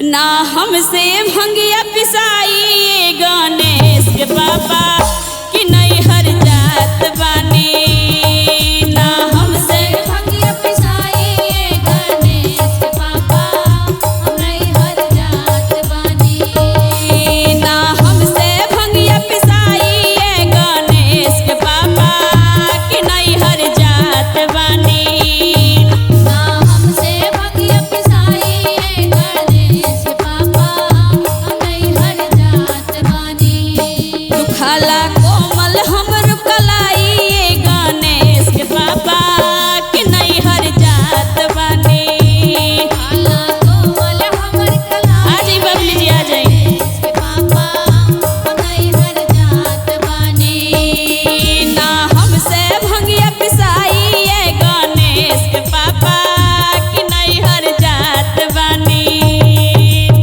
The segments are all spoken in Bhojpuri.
ना हमसे भंगिया पिसाई ये गणेश के पापा कि नहीं हर जात बानी। ना हमसे भंगिया पिसाई ये गणेश के पापा हम नहीं हर जात बानी। ना हमसे भंगिया पिसाई ये गणेश के पापा कि नहीं हर जात बानी। ना हमसे भंगिया पिसाई ये गणेश के पापा हम नहीं हर जात बानी। दुखाला कोमल हमर कलाई ये गणेश के पापा कि नहीं हर जात बानी। खाला कोमल हमर कलाई आ जाई बबली जी आ जाई। गणेश के पापा हम नहीं हर जात बानी। ना हमसे भंगिया पिसाई ये गणेश के पापा कि नहीं हर जात बानी।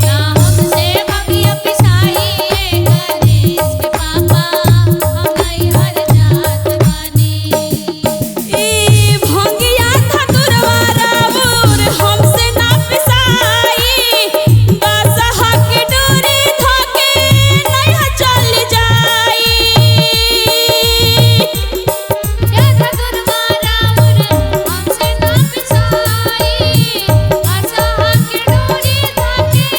ना हमसे भंगिया पिसाई ये गणेश के पापा हम नहीं हर जात बानी। ई भंगिया धतुरवा राउर हमसे ना पिसाई। बसहा के डोरी धके नहीं चल जाई। या धतुरवा राउर हमसे ना पिसाई। बसहा के डोरी धके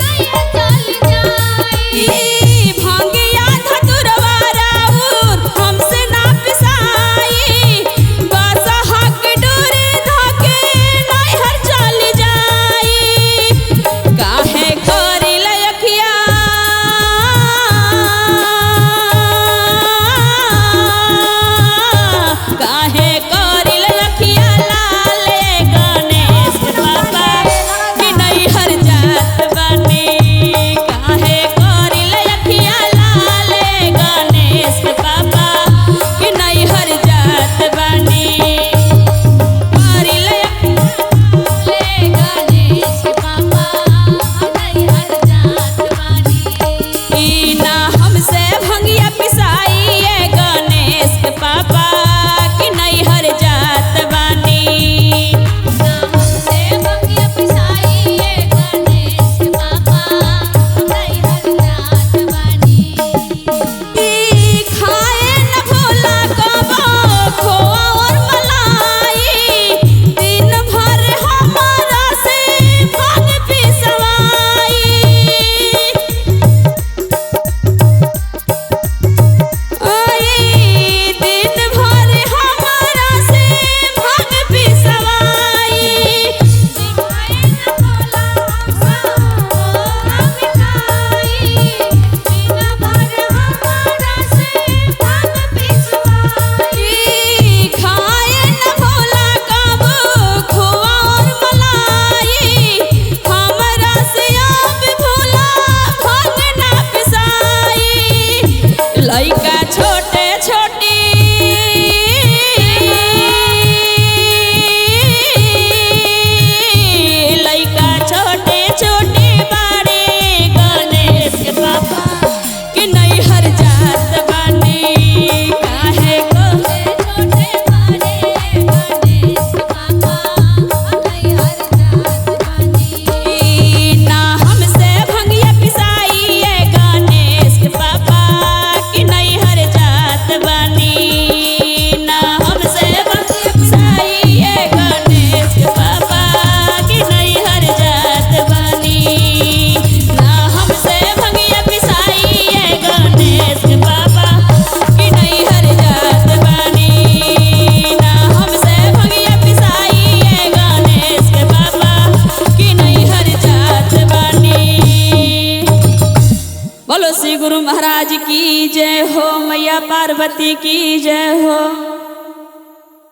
नहीं चल जाई। ई भंगिया धतुरवा राउर हमसे ना पिसाई। बसहा के डोरी धके नहीं चल जाई। काहे करिल अखिया काहे करिल अखिया लाल गणेश के पापा कि नहीं हर जात बानी। काहे करिल अखिया लाल गणेश के पापा कि नहीं हर जात बानी। करिल ले गणेश के पापा हम नहीं हर जात बानी। ई ना हमसे भंगिया पिसाई ये गणेश के पापा कि नहीं हर जात बानी। ना हमसे भंगिया पिसाई ये गणेश के पापा हम नहीं हर जात बानी। ई खाए न भोला कबो खोआ और मलाई। दिन भर हमारा से भाग पिसवाई। आई दिन भर हमारा से भाग पिसवाई। दिखाए न भोला हम मिठाई। दिन भर हमारा से भाग पिसवाई। ई खाए न भोला कबो खोआ और मलाई। हमरा से अब भोला भाग ना पिसाई। लइका छोटे छोटी लइका छोटे छोटे बारे गणेश के पापा कि नहीं हर जात बानी। काहे को छोटे बारे गणेश के पापा हम नहीं हर जात बानी। ना हमसे भंगिया पिसाई ये गणेश के पापा कि नहीं हर जात बानी। ना हमसे भंगिया पिसाई ये गणेश के पापा कि नहीं हर जात बानी। ना हमसे भंगिया पिसाई ये गणेश के पापा कि नहीं हर जात बानी। ना हमसे भंगिया पिसाई ये गणेश के पापा कि नहीं हर जात बानी। बोलो श्री गुरु महाराज की जय हो, मैया पार्वती की जय हो।